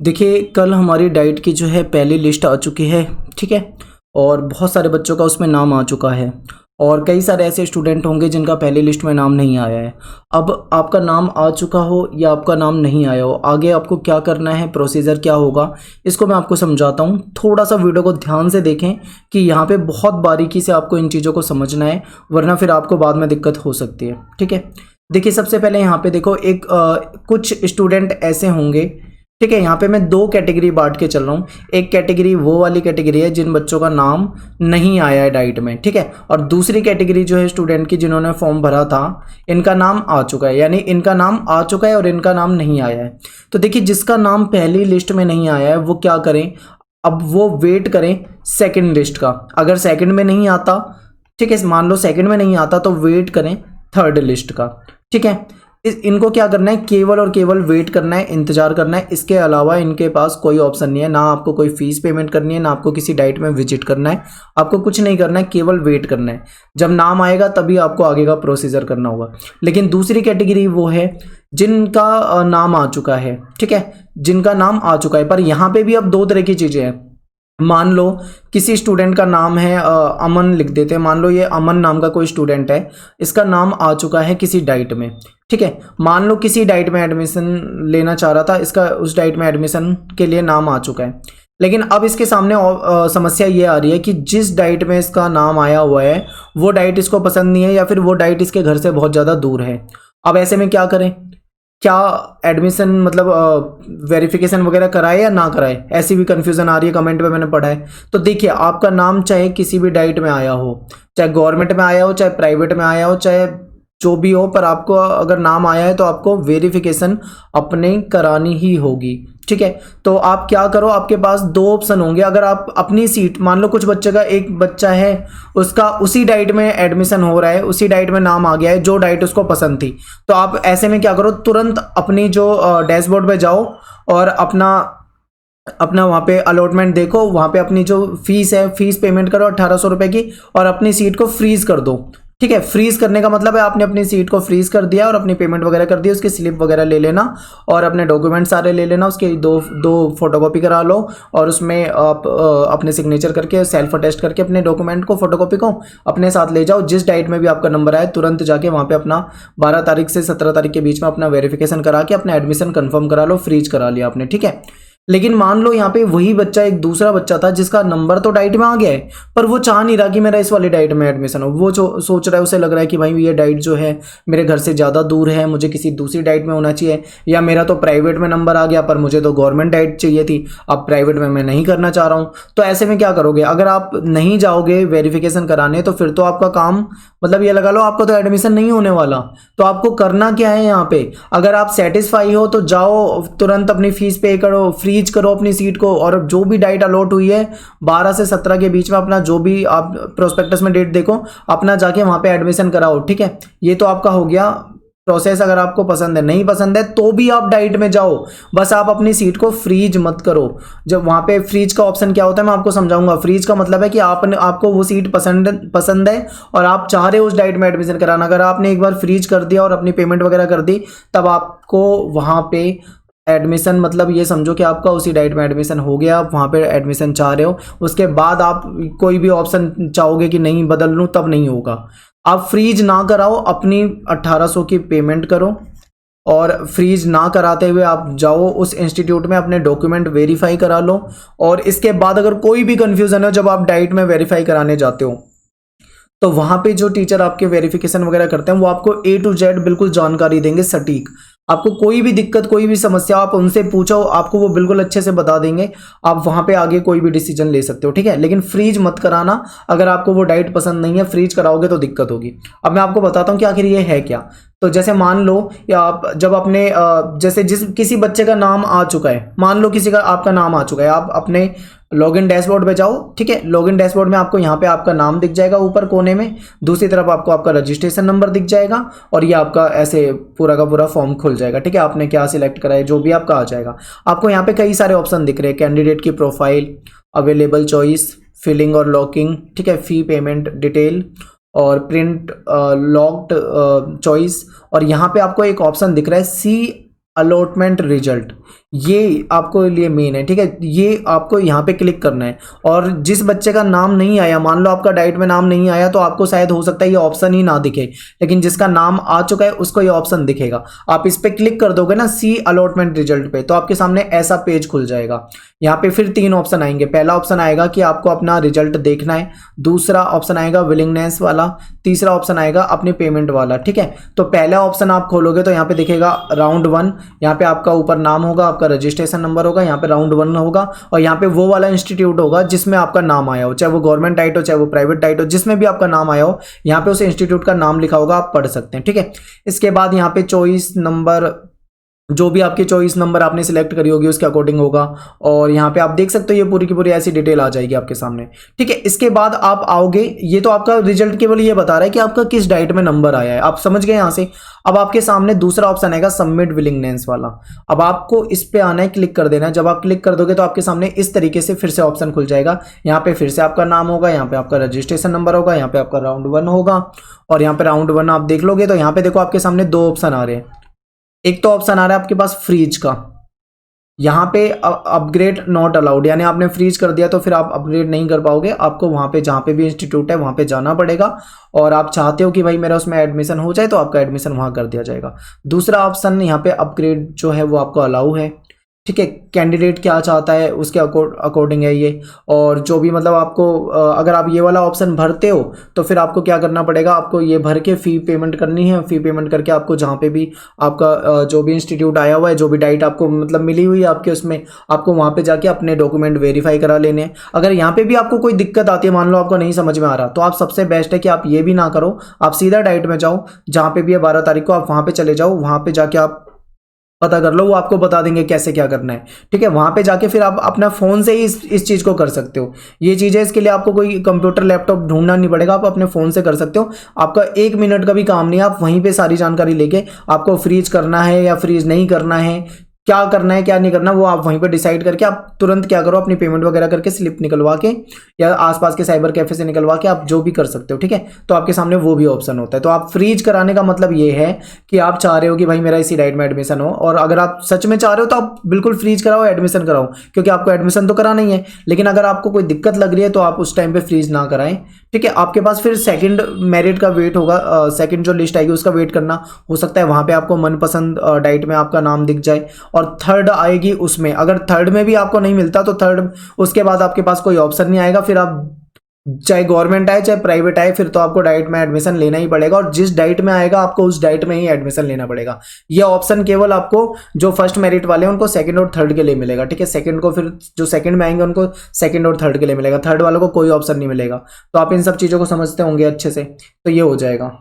देखिए, कल हमारी डाइट की जो है पहली लिस्ट आ चुकी है, ठीक है। और बहुत सारे बच्चों का उसमें नाम आ चुका है और कई सारे ऐसे स्टूडेंट होंगे जिनका पहली लिस्ट में नाम नहीं आया है। अब आपका नाम आ चुका हो या आपका नाम नहीं आया हो, आगे आपको क्या करना है, प्रोसीजर क्या होगा, इसको मैं आपको समझाता हूँ। थोड़ा सा वीडियो को ध्यान से देखें कि यहाँ पे बहुत बारीकी से आपको इन चीज़ों को समझना है, वरना फिर आपको बाद में दिक्कत हो सकती है, ठीक है। देखिए, सबसे पहले यहाँ पे देखो, कुछ स्टूडेंट ऐसे होंगे, ठीक है। यहाँ पे मैं दो कैटेगरी बांट के चल रहा हूँ। एक कैटेगरी वो वाली कैटेगरी है जिन बच्चों का नाम नहीं आया है डाइट में, ठीक है। और दूसरी कैटेगरी जो है स्टूडेंट की जिन्होंने फॉर्म भरा था, इनका नाम आ चुका है, यानी इनका नाम आ चुका है और इनका नाम नहीं आया है। तो देखिए, जिसका नाम पहली लिस्ट में नहीं आया है वो क्या करें, अब वो वेट करें सेकेंड लिस्ट का। अगर सेकेंड में नहीं आता, ठीक है, मान लो सेकेंड में नहीं आता, तो वेट करें थर्ड लिस्ट का, ठीक है। इनको क्या करना है, केवल और केवल वेट करना है, इंतजार करना है। इसके अलावा इनके पास कोई ऑप्शन नहीं है, ना आपको कोई फीस पेमेंट करनी है, ना आपको किसी डाइट में विजिट करना है, आपको कुछ नहीं करना है, केवल वेट करना है। जब नाम आएगा तभी आपको आगे का प्रोसीजर करना होगा। लेकिन दूसरी कैटेगरी वो है जिनका नाम आ चुका है, ठीक है, जिनका नाम आ चुका है। पर यहाँ पे भी अब दो तरह की चीज़ें हैं। मान लो किसी स्टूडेंट का नाम है अमन, लिख देते हैं, मान लो ये अमन नाम का कोई स्टूडेंट है, इसका नाम आ चुका है किसी डाइट में, ठीक है। मान लो किसी डाइट में एडमिशन लेना चाह रहा था, इसका उस डाइट में एडमिशन के लिए नाम आ चुका है। लेकिन अब इसके सामने समस्या ये आ रही है कि जिस डाइट में इसका नाम आया हुआ है वो डाइट इसको पसंद नहीं है, या फिर वो डाइट इसके घर से बहुत ज़्यादा दूर है। अब ऐसे में क्या करें, क्या एडमिशन मतलब वेरिफिकेशन वगैरह कराए या ना कराए, ऐसी भी कन्फ्यूज़न आ रही है, कमेंट में मैंने पढ़ा है। तो देखिए, आपका नाम चाहे किसी भी डाइट में आया हो, चाहे गवर्नमेंट में आया हो, चाहे प्राइवेट में आया हो, चाहे जो भी हो, पर आपको अगर नाम आया है तो आपको वेरिफिकेशन अपने करानी ही होगी, ठीक है। तो आप क्या करो, आपके पास दो ऑप्शन होंगे। अगर आप अपनी सीट, मान लो कुछ बच्चे का, एक बच्चा है उसका उसी डाइट में एडमिशन हो रहा है, उसी डाइट में नाम आ गया है जो डाइट उसको पसंद थी, तो आप ऐसे में क्या करो, तुरंत अपनी जो डैशबोर्ड पे जाओ और अपना अपना वहाँ पे अलॉटमेंट देखो, वहाँ पे अपनी जो फीस है, फीस पेमेंट करो 1800 रुपये की, और अपनी सीट को फ्रीज कर दो, ठीक है। फ्रीज करने का मतलब है आपने अपनी सीट को फ्रीज कर दिया और अपनी पेमेंट वगैरह कर दी, उसकी स्लिप वगैरह ले लेना और अपने डॉक्यूमेंट सारे ले लेना, उसके दो दो फोटोकॉपी करा लो, और उसमें आप अपने सिग्नेचर करके सेल्फ अटेस्ट करके अपने डॉक्यूमेंट को, फोटोकॉपी को अपने साथ ले जाओ। जिस डाइट में भी आपका नंबर आए तुरंत जाके वहाँ पे अपना 12 तारीख से 17 तारीख के बीच में अपना वेरिफिकेशन करा के अपना एडमिशन कन्फर्म करा लो, फ्रीज करा लिया आपने, ठीक है। लेकिन मान लो यहाँ पे वही बच्चा, एक दूसरा बच्चा था जिसका नंबर तो डाइट में आ गया है, पर वो चाह नहीं रहा कि मेरा इस वाली डाइट में एडमिशन हो। वो जो सोच रहा है, उसे लग रहा है कि भाई ये डाइट जो है मेरे घर से ज़्यादा दूर है, मुझे किसी दूसरी डाइट में होना चाहिए, या मेरा तो प्राइवेट में नंबर आ गया पर मुझे तो गवर्नमेंट डाइट चाहिए थी, अब प्राइवेट में मैं नहीं करना चाह रहा हूँ। तो ऐसे में क्या करोगे, अगर आप नहीं जाओगे वेरिफिकेशन कराने तो फिर तो आपका काम, मतलब ये लगा लो आपका तो एडमिशन नहीं होने वाला। तो आपको करना क्या है यहाँ पे, अगर आप सेटिस्फाई हो तो जाओ, तुरंत अपनी फीस पे करो, फ्रीज करो अपनी सीट को, और जो भी डाइट अलॉट हुई है 12 से 17 के बीच में अपना जो भी आप प्रोस्पेक्टस में डेट देखो, अपना जाके वहाँ पे एडमिशन कराओ, ठीक है। ये तो आपका हो गया प्रोसेस। अगर आपको पसंद है, नहीं पसंद है तो भी आप डाइट में जाओ, बस आप अपनी सीट को फ्रीज मत करो। जब वहाँ पे फ्रीज का ऑप्शन क्या होता है मैं आपको समझाऊंगा। फ्रीज का मतलब है कि आपको वो सीट पसंद है और आप चाह रहे हो उस डाइट में एडमिशन कराना। अगर आपने एक बार फ्रीज कर दिया और अपनी पेमेंट वगैरह कर दी, तब आपको वहाँ पे एडमिशन, मतलब ये समझो कि आपका उसी डाइट में एडमिशन हो गया, आप वहाँ पे एडमिशन चाह रहे हो। उसके बाद आप कोई भी ऑप्शन चाहोगे कि नहीं बदल लूँ, तब नहीं होगा। आप फ्रीज ना कराओ, अपनी 1800 की पेमेंट करो, और फ्रीज ना कराते हुए आप जाओ उस इंस्टीट्यूट में, अपने डॉक्यूमेंट वेरीफाई करा लो। और इसके बाद अगर कोई भी कन्फ्यूज़न हो जब आप डाइट में वेरीफाई कराने जाते हो, तो वहाँ पे जो टीचर आपके वेरिफिकेशन वगैरह करते हैं वो आपको A to Z बिल्कुल जानकारी देंगे सटीक। आपको कोई भी दिक्कत, कोई भी समस्या आप उनसे पूछो, आपको वो बिल्कुल अच्छे से बता देंगे। आप वहाँ पे आगे कोई भी डिसीजन ले सकते हो, ठीक है। लेकिन फ्रीज मत कराना, अगर आपको वो डाइट पसंद नहीं है, फ्रीज कराओगे तो दिक्कत होगी। अब मैं आपको बताता हूँ कि आखिर ये है क्या। तो जैसे मान लो, या आप जब अपने जैसे किसी बच्चे का नाम आ चुका है, मान लो किसी का आपका नाम आ चुका है, आप अपने लॉगिन डैशबोर्ड पे जाओ, ठीक है। लॉगिन डैशबोर्ड में आपको यहाँ पे आपका नाम दिख जाएगा ऊपर कोने में, दूसरी तरफ आपको आपका रजिस्ट्रेशन नंबर दिख जाएगा, और ये आपका ऐसे पूरा का पूरा फॉर्म खुल जाएगा, ठीक है। आपने क्या सिलेक्ट करा है जो भी आपका आ जाएगा। आपको यहाँ पे कई सारे ऑप्शन दिख रहे हैं, कैंडिडेट की प्रोफाइल, अवेलेबल चॉइस, फिलिंग और लॉकिंग, ठीक है, फी पेमेंट डिटेल, और प्रिंट लॉक्ड चॉइस। और यहाँ पे आपको एक ऑप्शन दिख रहा है अलॉटमेंट रिजल्ट, ये आपको लिए मेन है, ठीक है। ये आपको यहाँ पे क्लिक करना है, और जिस बच्चे का नाम नहीं आया, मान लो आपका डाइट में नाम नहीं आया, तो आपको शायद हो सकता है ये ऑप्शन ही ना दिखे, लेकिन जिसका नाम आ चुका है उसको ये ऑप्शन दिखेगा। आप इस पे क्लिक कर दोगे ना सी अलॉटमेंट रिजल्ट पे, तो आपके सामने ऐसा पेज खुल जाएगा। यहाँ पे फिर 3 ऑप्शन आएंगे। पहला ऑप्शन आएगा कि आपको अपना रिजल्ट देखना है, दूसरा ऑप्शन आएगा विलिंगनेस वाला, तीसरा ऑप्शन आएगा अपनी पेमेंट वाला, ठीक है। तो पहला ऑप्शन आप खोलोगे तो यहाँ पे दिखेगा राउंड 1, यहाँ पे आपका ऊपर नाम होगा, आपका रजिस्ट्रेशन नंबर होगा, यहाँ पे राउंड 1 होगा, और यहाँ पे वो वाला इंस्टीट्यूट होगा जिसमें आपका नाम आया हो, चाहे वो गवर्नमेंट डाइट हो चाहे वो प्राइवेट डाइट हो, जिसमें भी आपका नाम आया हो, यहाँ पे उस इंस्टीट्यूट का नाम लिखा होगा, आप पढ़ सकते हैं, ठीक है। इसके बाद यहाँ पे चॉइस नंबर, जो भी आपकी चॉइस नंबर आपने सिलेक्ट करी होगी उसके अकॉर्डिंग होगा, और यहाँ पे आप देख सकते हो ये पूरी की पूरी ऐसी डिटेल आ जाएगी आपके सामने, ठीक है। इसके बाद आप आओगे, ये तो आपका रिजल्ट केवल ये बता रहा है कि आपका किस डाइट में नंबर आया है, आप समझ गए यहाँ से। अब आपके सामने दूसरा ऑप्शन आएगा सबमिट विलिंगनेस वाला। अब आपको इस पे आना है, क्लिक कर देना है। जब आप क्लिक कर दोगे तो आपके सामने इस तरीके से फिर से ऑप्शन खुल जाएगा। यहाँ पे फिर से आपका नाम होगा, यहाँ पे आपका रजिस्ट्रेशन नंबर होगा, यहाँ पे आपका राउंड 1 होगा, और यहाँ पे राउंड 1 आप देख लोगे तो यहाँ पे देखो आपके सामने 2 ऑप्शन आ रहे हैं। एक तो ऑप्शन आ रहा है आपके पास फ्रीज का, यहाँ पे अपग्रेड नॉट अलाउड, यानी आपने फ्रीज कर दिया तो फिर आप अपग्रेड नहीं कर पाओगे, आपको वहाँ पे जहाँ पे भी इंस्टीट्यूट है वहाँ पे जाना पड़ेगा, और आप चाहते हो कि भाई मेरा उसमें एडमिशन हो जाए तो आपका एडमिशन वहाँ कर दिया जाएगा। दूसरा ऑप्शन यहाँ पे अपग्रेड जो है वो आपको अलाउ है, ठीक है। कैंडिडेट क्या चाहता है उसके अकॉर्डिंग है ये, और जो भी मतलब आपको अगर आप ये वाला ऑप्शन भरते हो तो फिर आपको क्या करना पड़ेगा, आपको ये भर के फ़ी पेमेंट करनी है। फ़ी पेमेंट करके आपको जहाँ पे भी आपका जो भी इंस्टीट्यूट आया हुआ है, जो भी डाइट आपको मतलब मिली हुई है आपके उसमें, आपको वहाँ पे जाके अपने डॉक्यूमेंट वेरीफाई करा लेने हैं। अगर यहाँ पे भी आपको कोई दिक्कत आती है, मान लो आपको नहीं समझ में आ रहा, तो आप सबसे बेस्ट है कि आप ये भी ना करो, आप सीधा डाइट में जाओ, जहाँ पे भी है 12 तारीख को आप वहाँ पे चले जाओ, वहाँ पे जाके आप पता कर लो, वो आपको बता देंगे कैसे क्या करना है, ठीक है। वहां पे जाके फिर आप अपना फोन से ही इस चीज को कर सकते हो। ये चीज है, इसके लिए आपको कोई कंप्यूटर लैपटॉप ढूंढना नहीं पड़ेगा, आप अपने फोन से कर सकते हो। आपका 1 मिनट का भी काम नहीं है, आप वहीं पे सारी जानकारी लेके आपको फ्रीज करना है या फ्रीज नहीं करना है, क्या करना है क्या नहीं करना, वो आप वहीं पर डिसाइड करके आप तुरंत क्या करो, अपनी पेमेंट वगैरह करके स्लिप निकलवा के या आसपास के साइबर कैफे से निकलवा के आप जो भी कर सकते हो, ठीक है। तो आपके सामने वो भी ऑप्शन होता है। तो आप फ्रीज कराने का मतलब ये है कि आप चाह रहे हो कि भाई मेरा इसी डाइट में एडमिशन हो, और अगर आप सच में चाह रहे हो तो आप बिल्कुल फ्रीज कराओ, एडमिशन कराओ, क्योंकि आपको एडमिशन तो कराना ही है। लेकिन अगर आपको कोई दिक्कत लग रही है तो आप उस टाइम पे फ्रीज ना कराएं, ठीक है। आपके पास फिर सेकंड मेरिट का वेट होगा, सेकंड जो लिस्ट आएगी उसका वेट करना, हो सकता है वहां पे आपको मनपसंद डाइट में आपका नाम दिख जाए, और थर्ड आएगी उसमें। अगर थर्ड में भी आपको नहीं मिलता तो थर्ड उसके बाद आपके पास कोई ऑप्शन नहीं आएगा, फिर आप चाहे गवर्नमेंट आए चाहे प्राइवेट आए, फिर तो आपको डाइट में एडमिशन लेना ही पड़ेगा, और जिस डाइट में आएगा आपको उस डाइट में ही एडमिशन लेना पड़ेगा। ये ऑप्शन केवल आपको जो फर्स्ट मेरिट वाले हैं उनको सेकंड और थर्ड के लिए मिलेगा, ठीक है। सेकंड को फिर जो सेकंड में आएंगे उनको सेकंड और थर्ड के लिए मिलेगा, थर्ड वालों को कोई ऑप्शन नहीं मिलेगा। तो आप इन सब चीज़ों को समझते होंगे अच्छे से, तो ये हो जाएगा।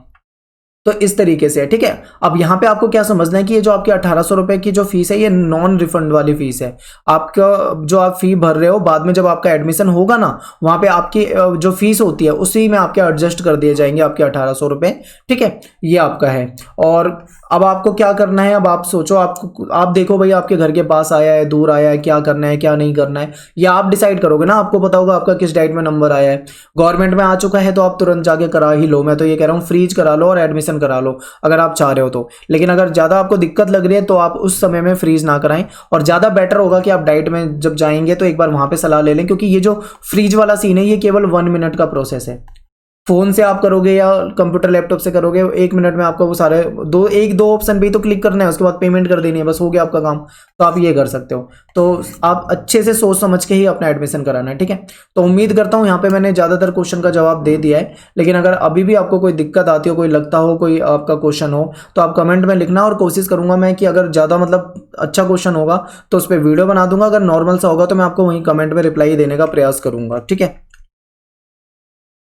तो इस तरीके से, ठीक है। अब यहाँ पे आपको क्या समझना है कि ये जो आपकी 1800 रुपए की जो फीस है ये नॉन रिफंड वाली फीस है। आपका जो आप फी भर रहे हो, बाद में जब आपका एडमिशन होगा ना, वहाँ पे आपकी जो फीस होती है उसी में आपके एडजस्ट कर दिए जाएंगे आपके 1800 रुपए, ठीक है। ये आपका है। और अब आपको क्या करना है, अब आप सोचो, आप देखो भाई आपके घर के पास आया है, दूर आया है, क्या करना है क्या नहीं करना है, या आप डिसाइड करोगे ना, आपको पता होगा आपका किस डाइट में नंबर आया है। गवर्नमेंट में आ चुका है तो आप तुरंत जाके करा ही लो। मैं तो ये कह रहा हूँ फ्रीज करा लो और एडमिशन करा लो अगर आप चाह रहे हो तो। लेकिन अगर ज़्यादा आपको दिक्कत लग रही है तो आप उस समय में फ्रीज ना कराएं, और ज़्यादा बेटर होगा कि आप डाइट में जब जाएंगे तो एक बार वहाँ पे सलाह ले लें, क्योंकि ये जो फ्रीज वाला सीन है ये केवल 1 मिनट का प्रोसेस है। फोन से आप करोगे या कंप्यूटर लैपटॉप से करोगे, 1 मिनट में आपको वो सारे दो ऑप्शन पे ही तो क्लिक करना है, उसके बाद पेमेंट कर देनी है, बस हो गया आपका काम। तो आप ये कर सकते हो। तो आप अच्छे से सोच समझ के ही अपना एडमिशन कराना है, ठीक है। तो उम्मीद करता हूँ यहाँ पे मैंने ज़्यादातर क्वेश्चन का जवाब दे दिया है। लेकिन अगर अभी भी आपको कोई दिक्कत आती हो, कोई लगता हो कोई आपका क्वेश्चन हो, तो आप कमेंट में लिखना, और कोशिश करूंगा मैं कि अगर ज़्यादा मतलब अच्छा क्वेश्चन होगा तो उस पर वीडियो बना दूंगा। अगर नॉर्मल सा होगा तो मैं आपको वहीं कमेंट में रिप्लाई देने का प्रयास करूंगा, ठीक है।